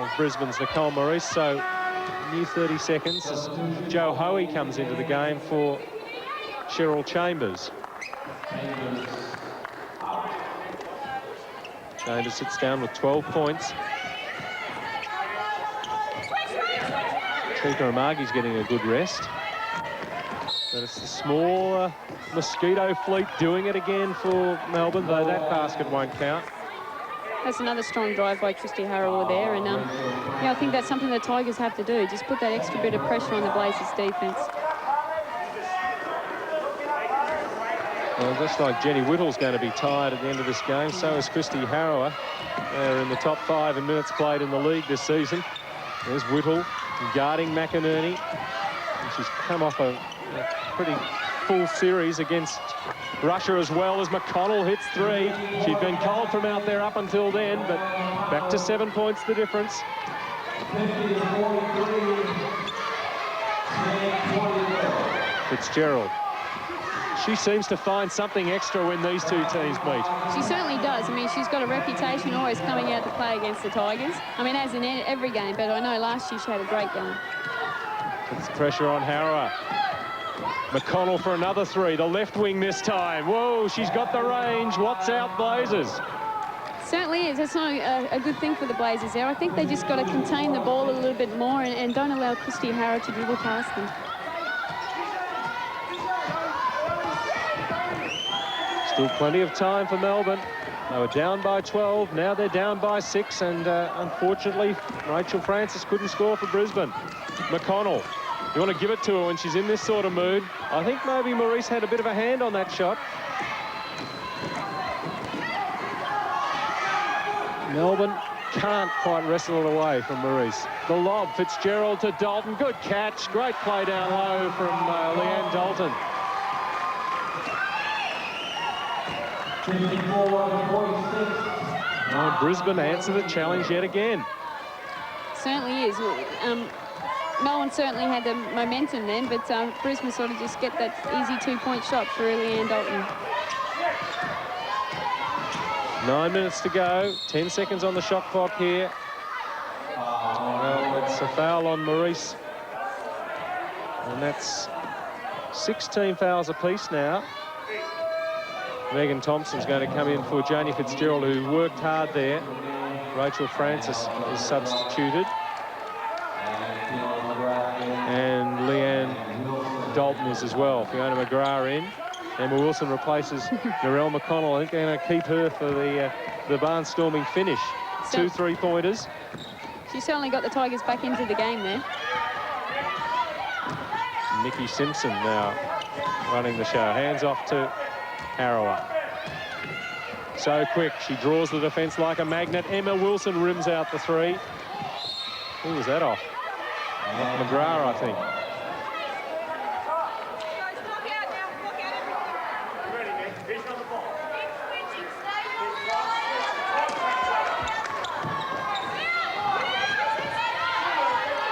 of Brisbane's Nicole Maurice. So new 30 seconds as Joe Hoey comes into the game for Cheryl Chambers. Chambers sits down with 12 points. Trika Amagi's getting a good rest. But it's the small mosquito fleet doing it again for Melbourne, though that basket won't count. That's another strong drive by Christy Harrower there. And yeah, I think that's something the Tigers have to do. Just put that extra bit of pressure on the Blazers defence. Well, just like Jenny Whittle's going to be tired at the end of this game, so is Christy Harrower. They're in the top 5 in minutes played in the league this season. There's Whittle guarding McInerney. And she's come off a pretty full series against Russia as well as McConnell hits 3. She'd been cold from out there up until then, but back to 7 points the difference. Fitzgerald. She seems to find something extra when these two teams meet. She certainly does. I mean, she's got a reputation always coming out to play against the Tigers. I mean, as in every game, but I know last year she had a great game. Puts pressure on Harrower. McConnell for another 3. The left wing this time. Whoa, she's got the range. What's out, Blazers? Certainly is. That's not a good thing for the Blazers there. I think they just got to contain the ball a little bit more and don't allow Christy Harrower to dribble past them. Still plenty of time for Melbourne. They were down by 12. Now they're down by 6. And unfortunately, Rachel Francis couldn't score for Brisbane. McConnell. You want to give it to her when she's in this sort of mood. I think maybe Maurice had a bit of a hand on that shot. Melbourne can't quite wrestle it away from Maurice. The lob, Fitzgerald to Dalton. Good catch. Great play down low from Leanne Dalton. Oh, Brisbane answer the challenge yet again. Certainly is. Melbourne certainly had the momentum then, but Brisbane sort of just get that easy 2-point shot for Leanne Dalton. 9 minutes to go. 10 seconds on the shot clock here. Well, it's a foul on Maurice. And that's 16 fouls apiece now. Megan Thompson's going to come in for Janie Fitzgerald, who worked hard there. Rachel Francis is substituted. And Leanne Dalton is as well. Fiona McGrath in. Emma Wilson replaces Narelle McConnell. I think they're going to keep her for the barnstorming finish. So, 2 3-pointers. She certainly got the Tigers back into the game there. Nikki Simpson now running the show. Hands off to Harrower. So quick, she draws the defence like a magnet. Emma Wilson rims out the 3. Who was that off? McGrath, I think.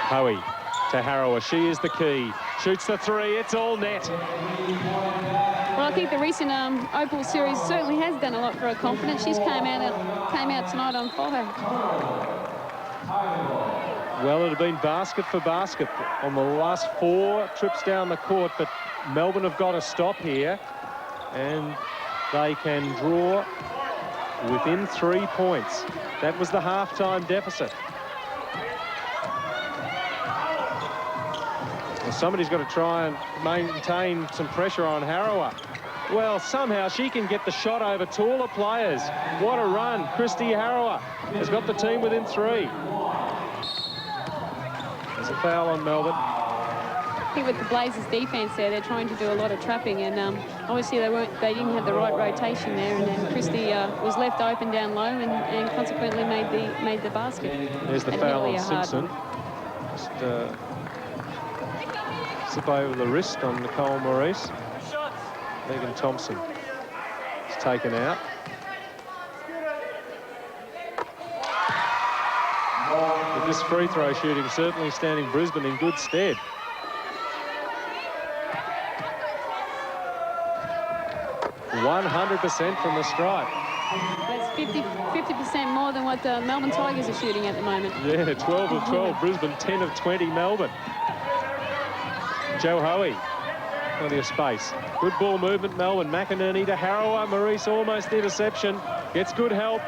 Hoey to Harrower. She is the key. Shoots the 3. It's all net. Well, I think the recent Opal series certainly has done a lot for her confidence. She's came out tonight on fire. Well, it had been basket for basket on the last 4 trips down the court, but Melbourne have got to stop here, and they can draw within 3 points. That was the halftime deficit. Well, somebody's got to try and maintain some pressure on Harrower. Well, somehow she can get the shot over taller players. What a run. Christy Harrower has got the team within 3. There's a foul on Melbourne. I think with the Blazers defence there, they're trying to do a lot of trapping, and obviously they didn't have the right rotation there, and then Christy was left open down low and consequently made the basket. There's the foul on Simpson. Just slip over the wrist on Nicole Maurice. Megan Thompson is taken out. But this free throw shooting certainly standing Brisbane in good stead. .100% from the stripe. That's 50% more than what the Melbourne Tigers are shooting at the moment. Yeah, 12 of 12 Brisbane, 10 of 20 Melbourne. Joe Hoey, plenty of space. Good ball movement, Melbourne. McInerney to Harrower. Maurice almost interception. Gets good help.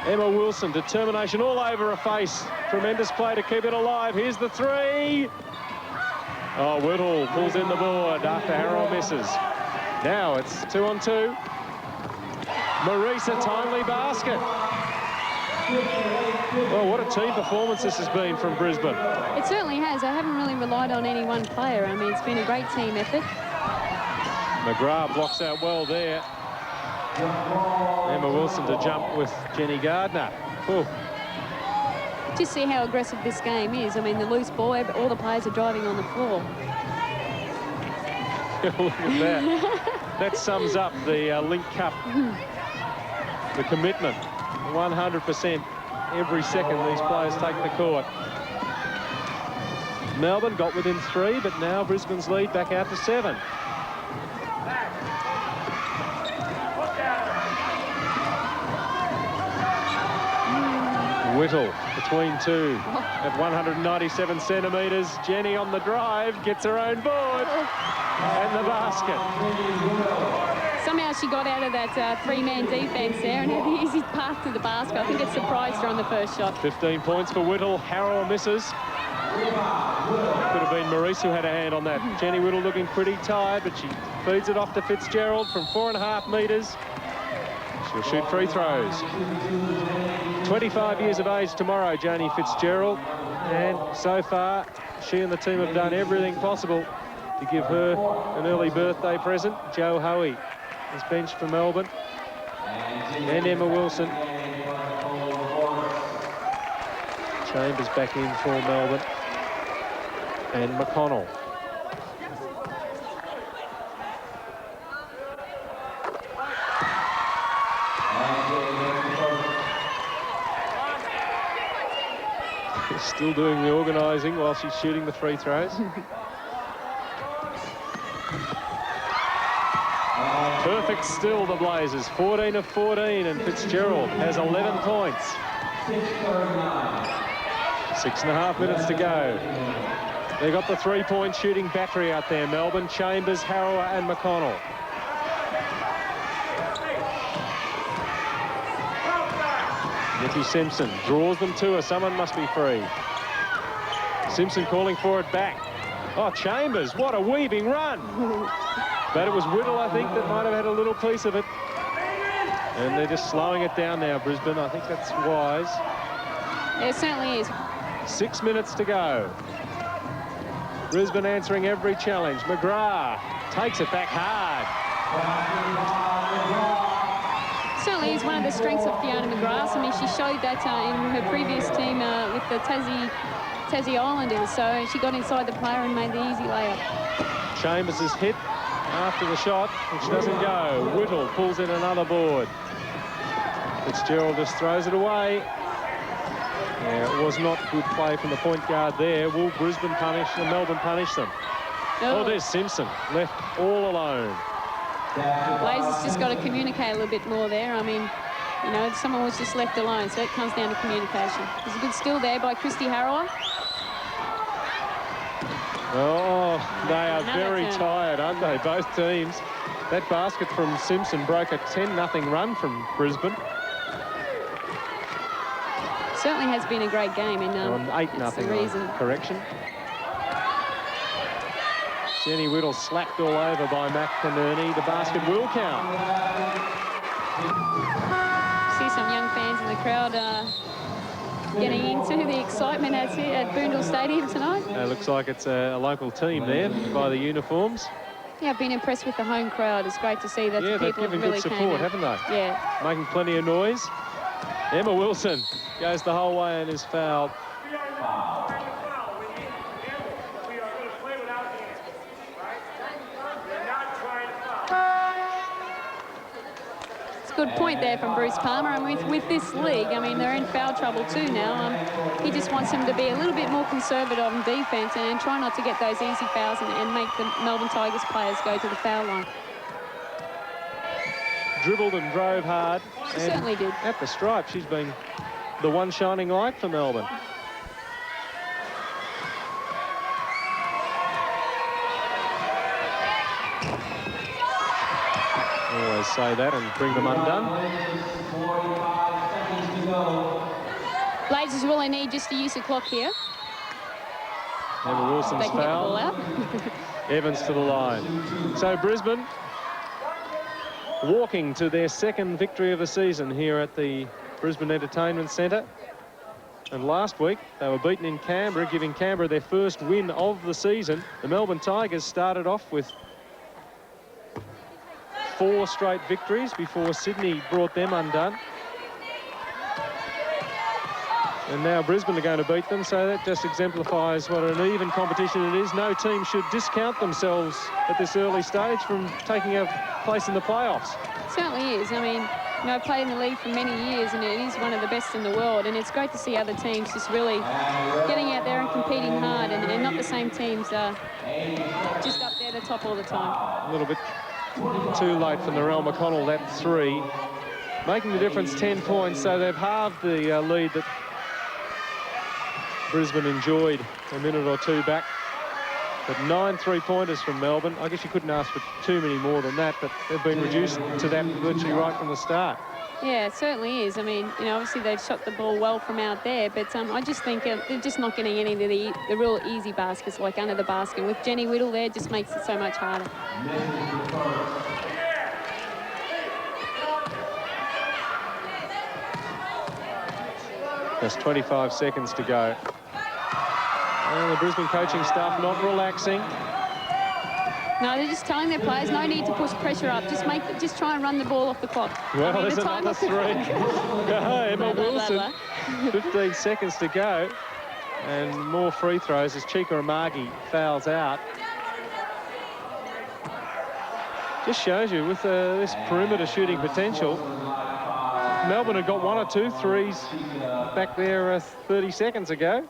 Emma Wilson, determination all over her face. Tremendous play to keep it alive. Here's the three. Oh, Whittle pulls in the board after Harrower misses. Now it's 2 on 2. Maurice, a timely basket. Oh, what a team performance this has been from Brisbane. It certainly has. I haven't really relied on any one player. I mean, it's been a great team effort. McGrath blocks out well there. Emma Wilson to jump with Jenny Gardner. Ooh. Just see how aggressive this game is. I mean, the loose ball, all the players are driving on the floor. Look at that. That sums up the Link Cup. The commitment. 100% every second these players take the court. Melbourne got within 3, but now Brisbane's lead back out to 7. Whittle between 2 at 197 centimetres. Jenny on the drive, gets her own board and the basket. Somehow she got out of that three-man defence there and had the easy path to the basket. I think it surprised her on the first shot. 15 points for Whittle. Harrower misses. Could have been Maurice who had a hand on that. Jenny Whittle looking pretty tired, but she feeds it off to Fitzgerald from 4.5 metres. She'll shoot free throws. 25 years of age tomorrow, Janie Fitzgerald. And so far, she and the team have done everything possible to give her an early birthday present. Joe Hoey is benched for Melbourne. And Emma Wilson. Chambers back in for Melbourne. And McConnell. Still doing the organising while she's shooting the free throws. Perfect still, the Blazers. 14 of 14, and Fitzgerald has 11 points. 6.5 minutes to go. They've got the three-point shooting battery out there. Melbourne, Chambers, Harrower and McConnell. Nikki Simpson draws them to her. Someone must be free. Simpson calling for it back. Oh, Chambers, what a weaving run. But it was Whittle, I think, that might have had a little piece of it. And they're just slowing it down now, Brisbane. I think that's wise. It certainly is. 6 minutes to go. Brisbane answering every challenge. McGrath takes it back hard. Certainly is one of the strengths of Fiona McGrath. I mean, she showed that in her previous team with the Tassie Islanders. So she got inside the player and made the easy layup. Chambers is hit after the shot, which doesn't go. Whittle pulls in another board. Fitzgerald just throws it away. Yeah, it was not good play from the point guard there. Will Brisbane punish and Melbourne punish them? Oh, there's Simpson left all alone. The Blazers just got to communicate a little bit more there. I mean, you know, someone was just left alone, so it comes down to communication. There's a good steal there by Christy Harrower. Oh, they are very tired, aren't they, both teams? That basket from Simpson broke a 10-0 run from Brisbane. Certainly has been a great game, and 8-0 correction. Jenny Whittle slapped all over by McInerney. The basket will count. See some young fans in the crowd getting into the excitement at Boondall Stadium tonight. It looks like it's a local team there by the uniforms. Yeah, I've been impressed with the home crowd. It's great to see that the people have really good support, haven't they? Yeah. Making plenty of noise. Emma Wilson goes the whole way and is fouled. Good point there from Bruce Palmer. And with this league, I mean, they're in foul trouble too now. He just wants them to be a little bit more conservative on defence and try not to get those easy fouls and make the Melbourne Tigers players go to the foul line. dribbled and drove hard. She certainly did. At the stripe, she's been the one shining light for Melbourne. Always say that and bring them undone. Blazers really need just to use the clock here. Emma Wilson's They can foul. get the ball out. Evans to the line. So Brisbane walking to their second victory of the season here at the Brisbane Entertainment Centre. And last week they were beaten in Canberra, giving Canberra their first win of the season. The Melbourne Tigers started off with 4 straight victories before Sydney brought them undone. And now Brisbane are going to beat them, so that just exemplifies what an even competition it is. No team should discount themselves at this early stage from taking a place in the playoffs. It certainly is. I mean, you know, I've played in the league for many years, and it is one of the best in the world, and it's great to see other teams just really getting out there and competing hard, and not the same teams just up there at the top all the time. A little bit too late for Narelle McConnell, that 3. Making the difference 10 points, so they've halved the lead that Brisbane enjoyed a minute or two back. But 9 3-pointers from Melbourne. I guess you couldn't ask for too many more than that, but they've been reduced to that virtually right from the start. Yeah, it certainly is. I mean, you know, obviously they've shot the ball well from out there, but I just think they're just not getting any of the real easy baskets, like under the basket. With Jenny Whittle there, it just makes it so much harder. There's 25 seconds to go. And the Brisbane coaching staff not relaxing. No, they're just telling their players no need to push pressure up. Just try and run the ball off the clock. Well, I mean, there's another 3. Emma Wilson, 15 seconds to go. And more free throws as Chika Amagi fouls out. Just shows you with this perimeter shooting potential, Melbourne had got 1 or 2 threes back there 30 seconds ago.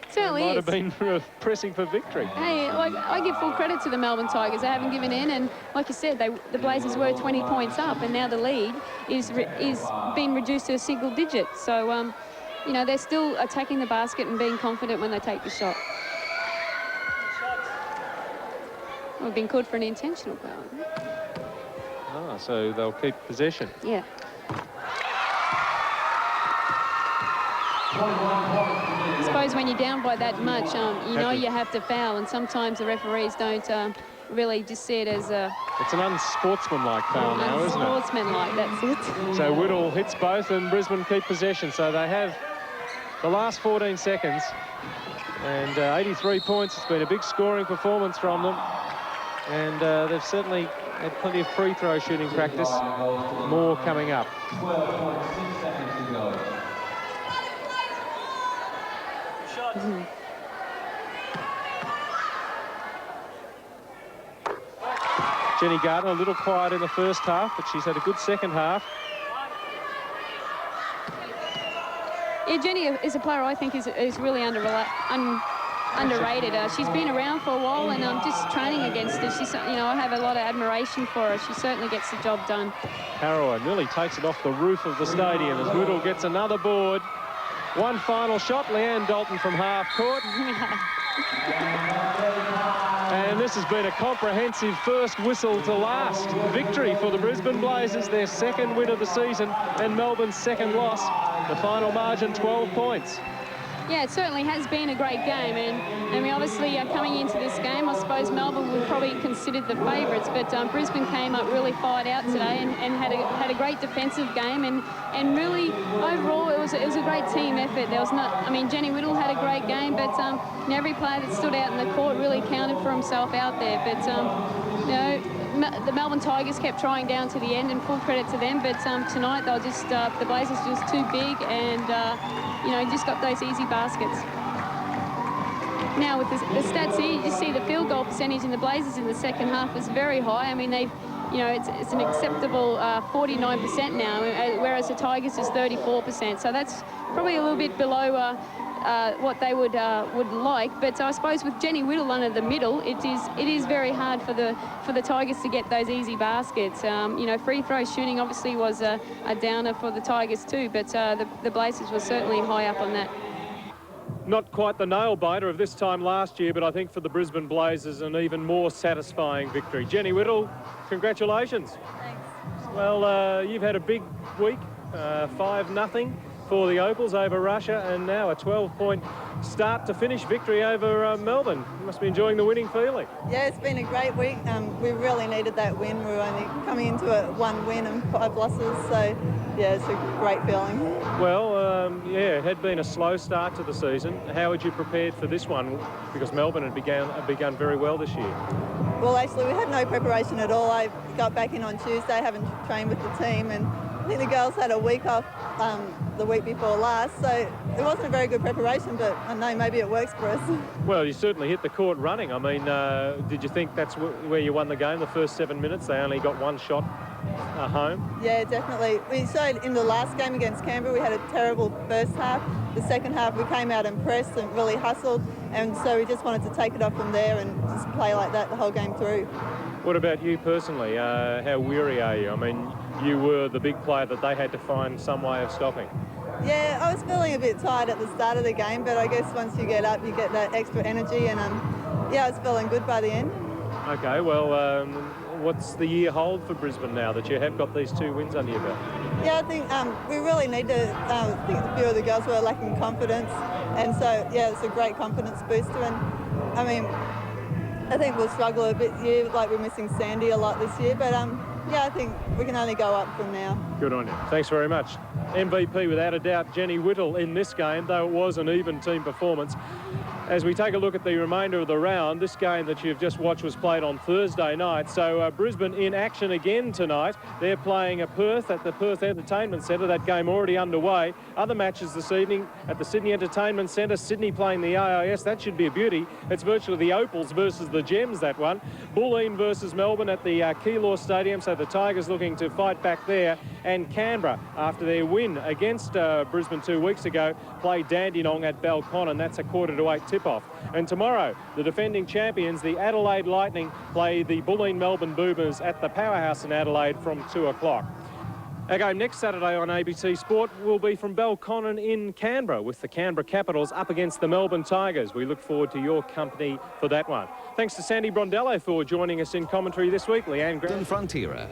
Certainly might is. have been pressing for victory. Hey, like, I give full credit to the Melbourne Tigers. They haven't given in, and like you said, the Blazers were 20 points up, and now the lead is being reduced to a single digit. So, you know, they're still attacking the basket and being confident when they take the shot. Well, been called for an intentional foul. So they'll keep possession. Yeah. I suppose when you're down by that much, you know you have to foul, and sometimes the referees don't really just see it as a... It's an unsportsmanlike foul now, isn't it? Unsportsmanlike, that's it. So Whittle hits both and Brisbane keep possession. So they have the last 14 seconds and 83 points. It's been a big scoring performance from them. And they've certainly had plenty of free throw shooting practice. More coming up. 12.6 seconds to go. Jenny Gardner a little quiet in the first half, but she's had a good second half. Yeah, Jenny is a player I think is really underrated. She's been around for a while, and just training against her, she's, you know, I have a lot of admiration for her. She certainly gets the job done. Harrower nearly takes it off the roof of the stadium as Whittle gets another board. One final shot, Leanne Dalton from half court. And this has been a comprehensive first whistle to last victory for the Brisbane Blazers, their second win of the season and Melbourne's second loss. The final margin, 12 points. Yeah, it certainly has been a great game, and I mean, obviously coming into this game, I suppose Melbourne were probably considered the favourites, but Brisbane came up really fired out today and had a great defensive game, and really overall it was a great team effort. There was not, I mean, Jenny Whittle had a great game, but every player that stood out in the court really counted for himself out there. But you know, the Melbourne Tigers kept trying down to the end, and full credit to them. But tonight they'll just the Blazers were just too big, and you know, just got those easy baskets. Now with the stats here, you just see the field goal percentage in the Blazers in the second half was very high. I mean, they've, you know, it's an acceptable 49% now, whereas the Tigers is 34%. So that's probably a little bit below what they would like. But I suppose with Jenny Whittle under the middle, it is very hard for the Tigers to get those easy baskets. You know, free throw shooting obviously was a downer for the Tigers too, but the Blazers were certainly high up on that. Not quite the nail-biter of this time last year, but I think for the Brisbane Blazers an even more satisfying victory. Jenny Whittle, congratulations. Thanks. Well, you've had a big week, 5-0 for the Opals over Russia, and now a 12-point start-to-finish victory over Melbourne. You must be enjoying the winning feeling. Yeah, it's been a great week. We really needed that win. We were only coming into it 1 win and 5 losses, so yeah, it's a great feeling. Well, yeah, it had been a slow start to the season. How had you prepared for this one? Because Melbourne had begun very well this year. Well, actually, we had no preparation at all. I got back in on Tuesday, haven't trained with the team, and I think the girls had a week off the week before last, so it wasn't a very good preparation, but I know maybe it works for us. Well, you certainly hit the court running. I mean, did you think that's where you won the game, the first 7 minutes? They only got one shot home. Yeah, definitely. We showed in the last game against Canberra, we had a terrible first half. The second half, we came out and pressed and really hustled, and so we just wanted to take it off from there and just play like that the whole game through. What about you personally? How weary are you? I mean, you were the big player that they had to find some way of stopping. Yeah, I was feeling a bit tired at the start of the game, but I guess once you get up, you get that extra energy, and yeah, I was feeling good by the end. Okay, well, what's the year hold for Brisbane now that you have got these 2 wins under your belt? Yeah, I think we really need to, I think a few of the girls were lacking confidence, and so, yeah, it's a great confidence booster, and I mean, I think we'll struggle a bit here, like we're missing Sandy a lot this year, but yeah, I think we can only go up from now. Good on you. Thanks very much. MVP without a doubt, Jenny Whittle in this game, though it was an even team performance. As we take a look at the remainder of the round, this game that you've just watched was played on Thursday night. So Brisbane in action again tonight. They're playing Perth at the Perth Entertainment Centre. That game already underway. Other matches this evening at the Sydney Entertainment Centre. Sydney playing the AIS. That should be a beauty. It's virtually the Opals versus the Gems, that one. Bulleen versus Melbourne at the Keilor Stadium. So the Tigers looking to fight back there. And Canberra, after their win against Brisbane 2 weeks ago, play Dandenong at Belconnen. That's a 7:45 tip-off. And tomorrow, the defending champions, the Adelaide Lightning, play the Bulleen Melbourne Boomers at the Powerhouse in Adelaide from 2 o'clock. Our game next Saturday on ABC Sport will be from Belconnen in Canberra, with the Canberra Capitals up against the Melbourne Tigers. We look forward to your company for that one. Thanks to Sandy Brondello for joining us in commentary this week. Leanne Graham. Frontiera.